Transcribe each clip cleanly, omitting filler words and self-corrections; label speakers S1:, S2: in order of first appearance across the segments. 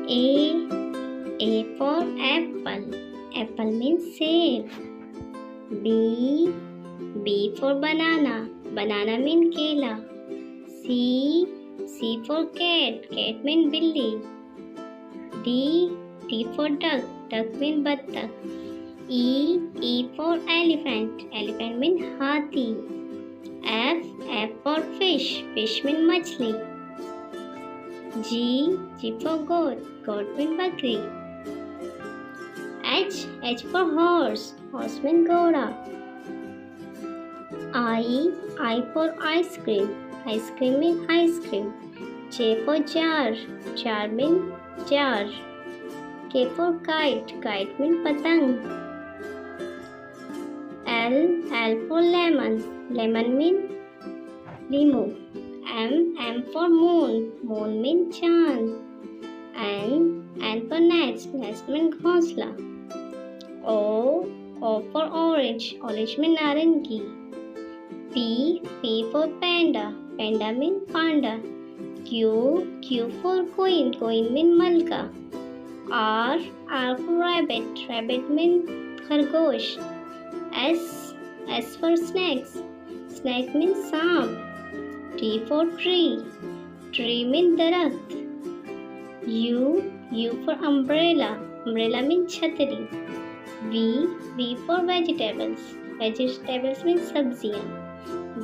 S1: A for apple. Apple means सेब. B for banana. Banana means केला. C for cat. Cat means बिल्ली. D for duck. Duck means बत्तख. E for elephant. Elephant means हाथी. F for fish. Fish means मछली. G for goat. Goat means बकरी. H for horse. Horse means घोड़ा. I for ice cream. Ice cream means ice cream. J for jar. Jar means jar. K for kite. Kite means पतंग. L for lemon. Lemon means limau. M for moon. Moon means चांद. N for nest. Nest means घोंसला. O for orange. Orange means नारंगी. P for panda. Panda means panda. Q for queen. Queen means मलका. R for rabbit. Rabbit means खरगोश. S for snakes. Snake means सांप. T for tree. Tree means दरख्त. U for umbrella. Umbrella means छतरी. V for vegetables. Vegetables means सब्जियाँ.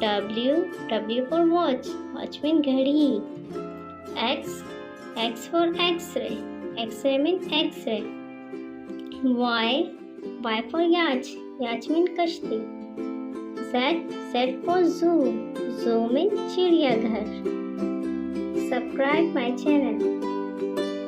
S1: W for watch. Watch means घड़ी. X for X-ray. X-ray means X-ray. Y for yacht. Yacht means कश्ती. Z for zoo. Zoo means चिड़ियाघर. Subscribe my channel.